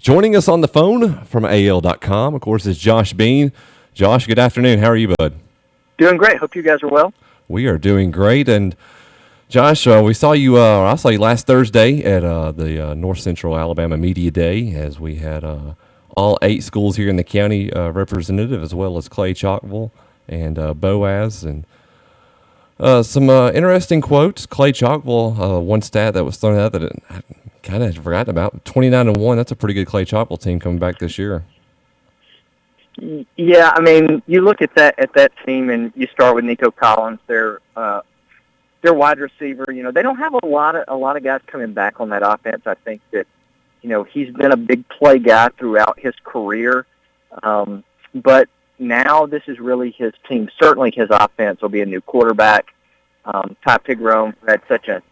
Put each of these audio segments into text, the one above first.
Joining us on the phone from AL.com, of course, is Josh Bean. Josh, good afternoon. How are you, bud? Doing great. Hope you guys are well. We are doing great. And Josh, I saw you last Thursday at the North Central Alabama Media Day, as we had all 8 schools here in the county representative, as well as ClayChalkville and Boaz, and some interesting quotes. ClayChalkville, one stat that was thrown out that I kind of had forgotten about, 29-1. That's a pretty good ClayChalkville team coming back this year. Yeah, I mean, you look at that team, and you start with Nico Collins, their wide receiver. You know, they don't have a lot of guys coming back on that offense. I think that, you know, he's been a big play guy throughout his career, but now this is really his team. Certainly, his offense will be a new quarterback. Ty Pigrome had such a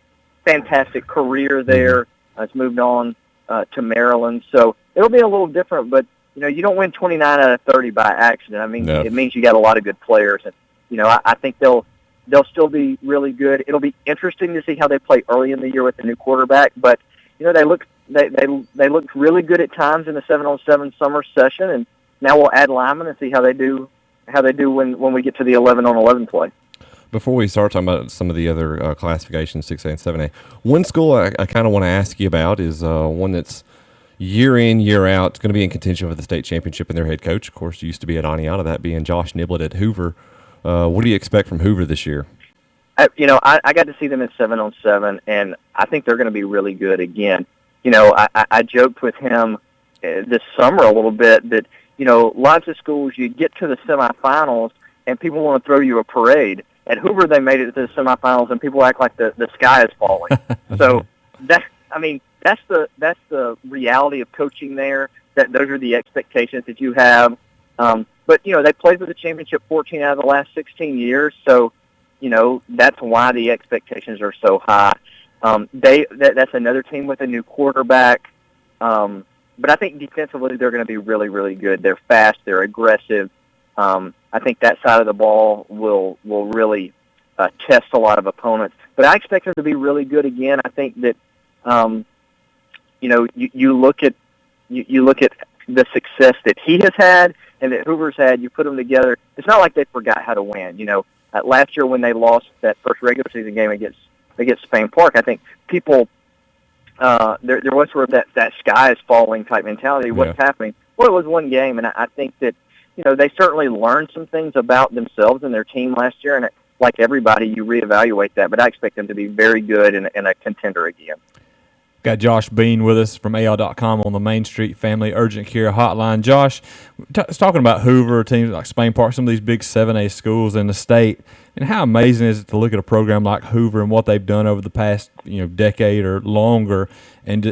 fantastic career there. Has moved on to Maryland, so it'll be a little different, but you know, you don't win 29 out of 30 by accident. I mean, It means you got a lot of good players, and you know, I think they'll still be really good. It'll be interesting to see how they play early in the year with the new quarterback, but you know, they looked really good at times in the 7-on-7 summer session, and now we'll add linemen and see how they do when we get to the 11-on-11 play. Before we start talking about some of the other classifications, 6A and 7A, one school I kind of want to ask you about is one that's year in, year out. It's going to be in contention for the state championship, and their head coach, of course, used to be at Aniata, that being Josh Niblett at Hoover. What do you expect from Hoover this year? I got to see them in 7-on-7, and I think they're going to be really good again. You know, I joked with him this summer a little bit that, you know, lots of schools, you get to the semifinals, and people want to throw you a parade. At Hoover, they made it to the semifinals, and people act like the sky is falling. So that's the reality of coaching there. That those are the expectations that you have. But you know, they played for the championship 14 out of the last 16 years. So you know, that's why the expectations are so high. That's another team with a new quarterback. But I think defensively they're going to be really, really good. They're fast. They're aggressive. I think that side of the ball will really test a lot of opponents. But I expect them to be really good again. I think that you know, you look at the success that he has had and that Hoover's had. You put them together. It's not like they forgot how to win. You know, last year when they lost that first regular season game against Spain Park, I think people there was sort of that sky is falling type mentality. What's happening? Well, it was one game, and I think that, you know, they certainly learned some things about themselves and their team last year, and like everybody, you reevaluate that. But I expect them to be very good and a contender again. Got Josh Bean with us from AL.com on the Main Street Family Urgent Care Hotline. Josh, talking about Hoover, teams like Spain Park, some of these big 7A schools in the state, and how amazing is it to look at a program like Hoover and what they've done over the past, you know, decade or longer, and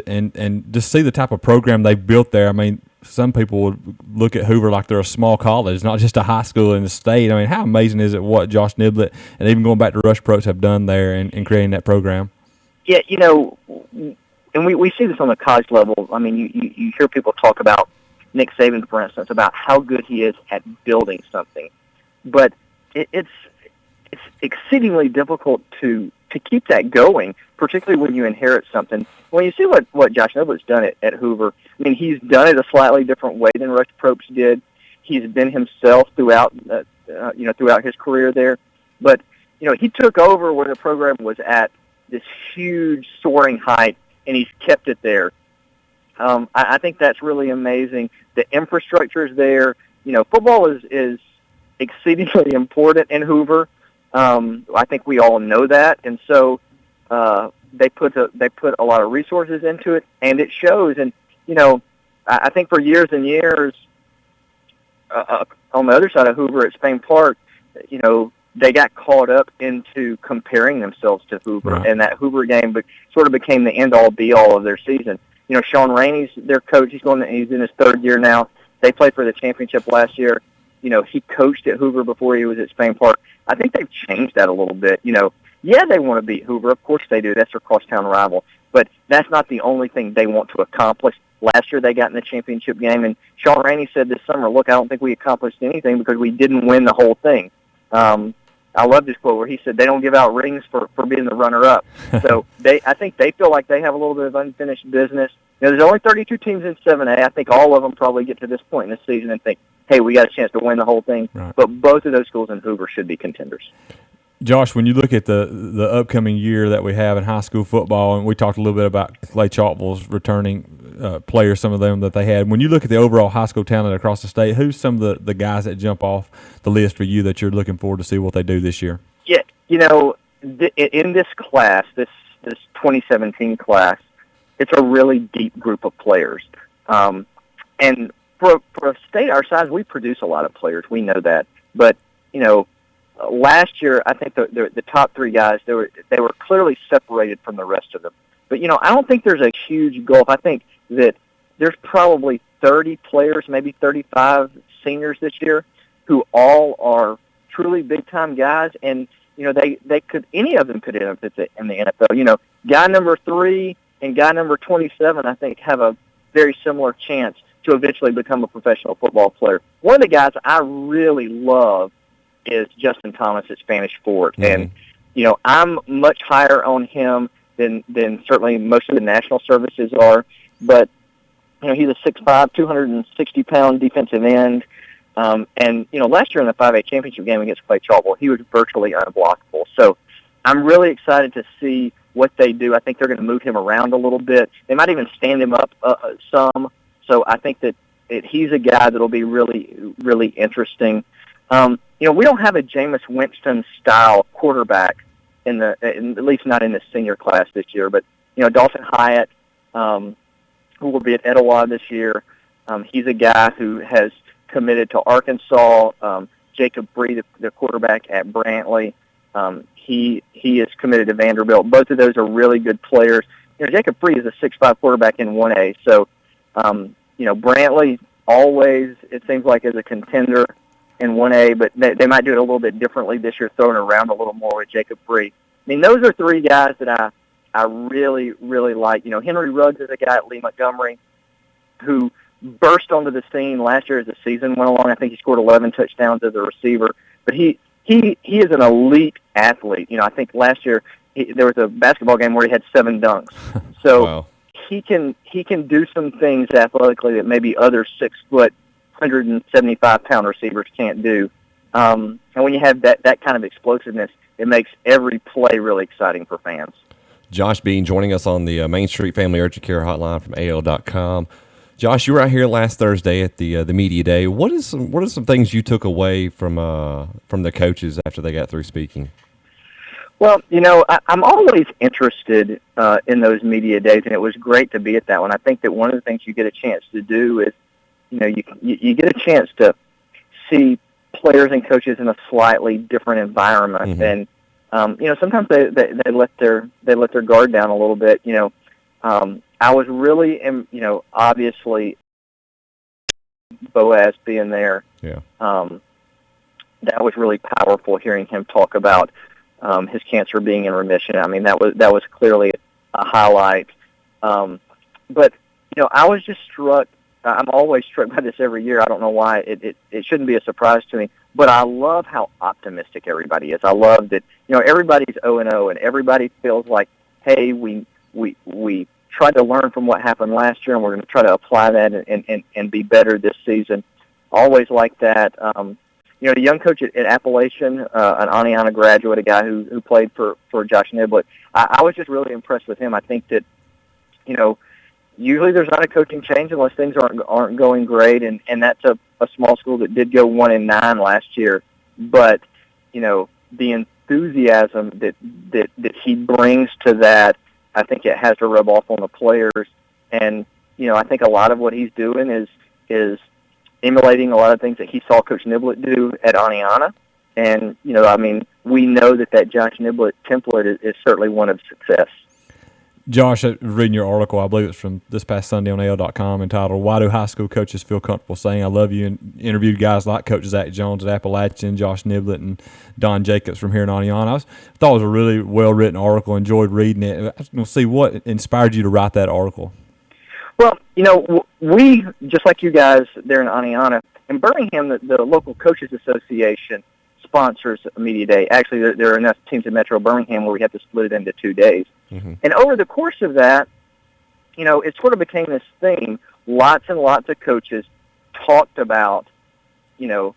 just see the type of program they've built there. I mean, some people would look at Hoover like they're a small college, not just a high school in the state. I mean, how amazing is it what Josh Niblett and even going back to Rush Probst have done there in creating that program? Yeah, you know, and we see this on the college level. I mean, you hear people talk about Nick Saban, for instance, about how good he is at building something. But it's exceedingly difficult to keep that going, particularly when you inherit something. When you see what Josh Niblett's done at Hoover, I mean, he's done it a slightly different way than Rush Probst did. He's been himself throughout his career there. But, you know, he took over where the program was at this huge soaring height, and he's kept it there. I think that's really amazing. The infrastructure is there. You know, football is exceedingly important in Hoover. I think we all know that, and so they put a lot of resources into it, and it shows. And you know, I think for years and years, on the other side of Hoover at Spain Park, you know, they got caught up into comparing themselves to Hoover, and that Hoover game sort of became the end-all, be-all of their season. You know, Sean Rainey's their coach. He's in his third year now. They played for the championship last year. You know, he coached at Hoover before he was at Spain Park. I think they've changed that a little bit. You know, yeah, they want to beat Hoover. Of course they do. That's their crosstown rival. But that's not the only thing they want to accomplish. Last year they got in the championship game, and Sean Rainey said this summer, look, I don't think we accomplished anything because we didn't win the whole thing. I love this quote where he said they don't give out rings for being the runner-up. So I think they feel like they have a little bit of unfinished business. there's only 32 teams in 7A. I think all of them probably get to this point in the season and think, hey, we got a chance to win the whole thing. Right. But both of those schools in Hoover should be contenders. Josh, when you look at the upcoming year that we have in high school football, and we talked a little bit about ClayChalkville's returning players, some of them that they had. When you look at the overall high school talent across the state, who's some of the guys that jump off the list for you that you're looking forward to see what they do this year? Yeah, in this class, this 2017 class, it's a really deep group of players. And for a state our size, we produce a lot of players. We know that. But, last year, I think the top three guys, they were clearly separated from the rest of them. But, I don't think there's a huge gulf. I think that there's probably 30 players, maybe 35 seniors this year who all are truly big-time guys. And, they could, any of them could end up in the NFL. Guy number 3 and guy number 27, I think, have a very similar chance to eventually become a professional football player. One of the guys I really love is Justin Thomas at Spanish Fort. Mm-hmm. And, I'm much higher on him than certainly most of the national services are. But, he's a 6'5", 260-pound defensive end. And, last year in the 5A championship game against ClayChalkville, he was virtually unblockable. So I'm really excited to see what they do. I think they're going to move him around a little bit. They might even stand him up some. So I think that he's a guy that will be really, really interesting. We don't have a Jameis Winston-style quarterback at least not in the senior class this year. But, Dalton Hyatt, who will be at Etowah this year, he's a guy who has committed to Arkansas. Jacob Bree, the quarterback at Brantley, he is committed to Vanderbilt. Both of those are really good players. Jacob Bree is a 6'5" quarterback in 1A. So, Brantley always, it seems like, is a contender in 1A, but they might do it a little bit differently this year, throwing around a little more with Jacob Bree. Those are three guys that I really, really like. Henry Ruggs is a guy at Lee Montgomery who burst onto the scene last year as the season went along. I think he scored 11 touchdowns as a receiver. But he is an elite athlete. I think last year there was a basketball game where he had 7 dunks. So wow. he can do some things athletically that maybe other 6 foot, 175-pound receivers can't do. And when you have that kind of explosiveness, it makes every play really exciting for fans. Josh Bean joining us on the Main Street Family Urgent Care Hotline from AL.com. Josh, you were out here last Thursday at the media day. What are some things you took away from the coaches after they got through speaking? Well, I'm always interested in those media days, and it was great to be at that one. I think that one of the things you get a chance to do is, you get a chance to see players and coaches in a slightly different environment, mm-hmm. and sometimes they let their guard down a little bit. I was really, obviously, Boaz being there. Yeah. That was really powerful. Hearing him talk about his cancer being in remission. That was clearly a highlight. But I was just struck. I'm always struck by this every year. I don't know why. It shouldn't be a surprise to me. But I love how optimistic everybody is. I love that everybody's 0-0 and everybody feels like, hey, we tried to learn from what happened last year and we're going to try to apply that and be better this season. Always like that. The young coach at Appalachian, an Aniana graduate, a guy who played for Josh Niblett, I was just really impressed with him. I think that, usually there's not a coaching change unless things aren't going great, and that's a small school that did go 1-9 last year. But, the enthusiasm that he brings to that, I think it has to rub off on the players. And, I think a lot of what he's doing is emulating a lot of things that he saw Coach Niblett do at Aniana. And, we know that Josh Niblett template is certainly one of success. Josh, reading your article, I believe it's from this past Sunday on AL.com, entitled, "Why Do High School Coaches Feel Comfortable Saying I Love You?" and interviewed guys like Coach Zach Jones at Appalachian, Josh Niblett, and Don Jacobs from here in Aniana. I thought it was a really well-written article, enjoyed reading it. I was going to see what inspired you to write that article. Well, we, just like you guys there in Aniana, in Birmingham, the local coaches association sponsors a media day. Actually, there are enough teams in Metro Birmingham where we have to split it into 2 days. Mm-hmm. And over the course of that, it sort of became this theme. Lots and lots of coaches talked about, the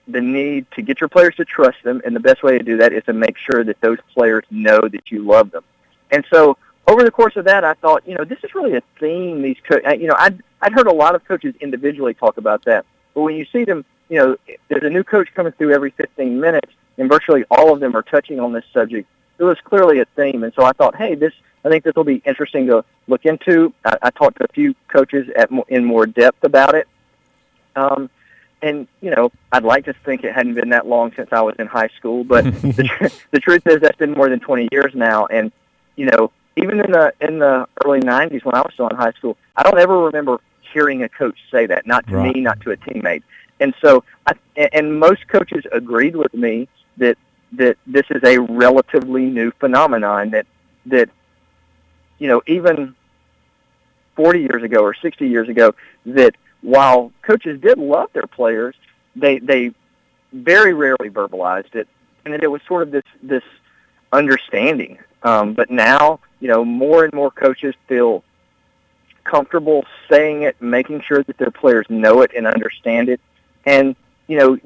need to get your players to trust them, and the best way to do that is to make sure that those players know that you love them. And so over the course of that, I thought, this is really a theme. These I'd heard a lot of coaches individually talk about that, but when you see them, there's a new coach coming through every 15 minutes, and virtually all of them are touching on this subject. It was clearly a theme, and so I thought, hey, I think this will be interesting to look into. I talked to a few coaches in more depth about it. And, I'd like to think it hadn't been that long since I was in high school, but the truth is that's been more than 20 years now. And, even in the early 90s when I was still in high school, I don't ever remember hearing a coach say that, not to me, not to a teammate. And so, and most coaches agreed with me that this is a relatively new phenomenon, that even 40 years ago or 60 years ago, that while coaches did love their players, they very rarely verbalized it, and that it was sort of this understanding. But now, more and more coaches feel comfortable saying it, making sure that their players know it and understand it, and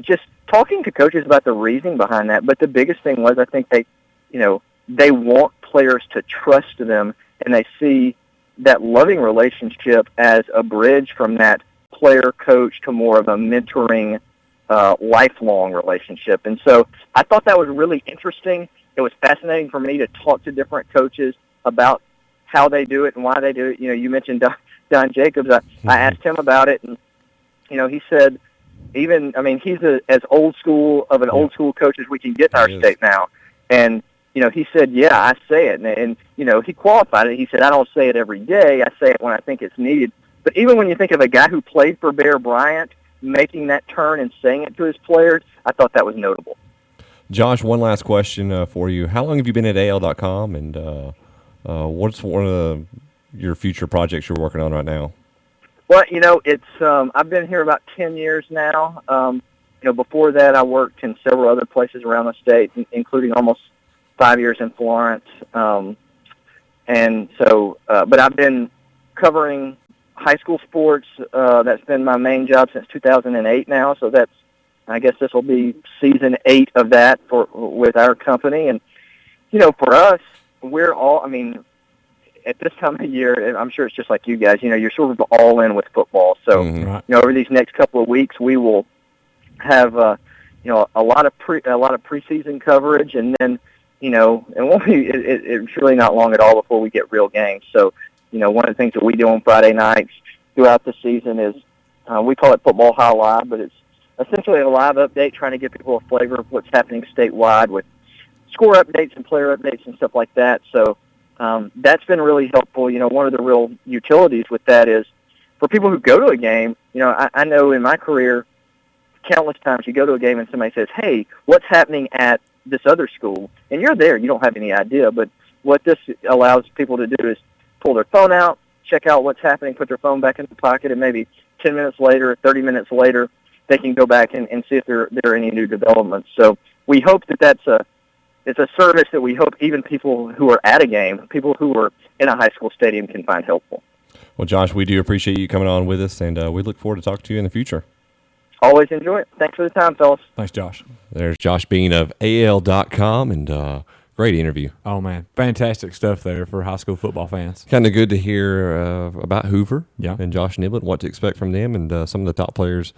just talking to coaches about the reasoning behind that. But the biggest thing was, I think they want players to trust them, and they see that loving relationship as a bridge from that player-coach to more of a mentoring, lifelong relationship. And so I thought that was really interesting. It was fascinating for me to talk to different coaches about how they do it and why they do it. You mentioned Don Jacobs. I asked him about it, and he said, he's as old school of an old school coach as we can get in our state now. And he said, yeah, I say it. And he qualified it. He said, I don't say it every day. I say it when I think it's needed. But even when you think of a guy who played for Bear Bryant making that turn and saying it to his players, I thought that was notable. Josh, one last question for you. How long have you been at AL.com, and what's one of your future projects you're working on right now? Well, it's I've been here about 10 years now. Before that, I worked in several other places around the state, including almost 5 years in Florence. And so, but I've been covering high school sports. That's been my main job since 2008 now. So I guess this will be season 8 of that with our company. And, for us, we're all, at this time of year, and I'm sure it's just like you guys, you're sort of all in with football. So, over these next couple of weeks, we will have, a lot of preseason coverage, and then, it's really not long at all before we get real games. So, one of the things that we do on Friday nights throughout the season is, we call it Football High Live, but it's essentially a live update trying to give people a flavor of what's happening statewide with score updates and player updates and stuff like that. So, that's been really helpful. One of the real utilities with that is for people who go to a game, I know in my career, countless times you go to a game and somebody says, hey, what's happening at this other school? And you're there, you don't have any idea, but what this allows people to do is pull their phone out, check out what's happening, put their phone back in the pocket, and maybe 10 minutes later, 30 minutes later, they can go back and see if there are any new developments. So we hope that it's a service that we hope even people who are at a game, people who are in a high school stadium can find helpful. Well, Josh, we do appreciate you coming on with us, and we look forward to talking to you in the future. Always enjoy it. Thanks for the time, fellas. Thanks, Josh. There's Josh Bean of AL.com, and great interview. Oh, man. Fantastic stuff there for high school football fans. Kind of good to hear about Hoover and Josh Niblett, what to expect from them, and some of the top players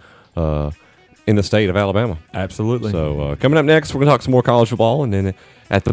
in the state of Alabama. Absolutely. So coming up next, we're going to talk some more college football, and then at the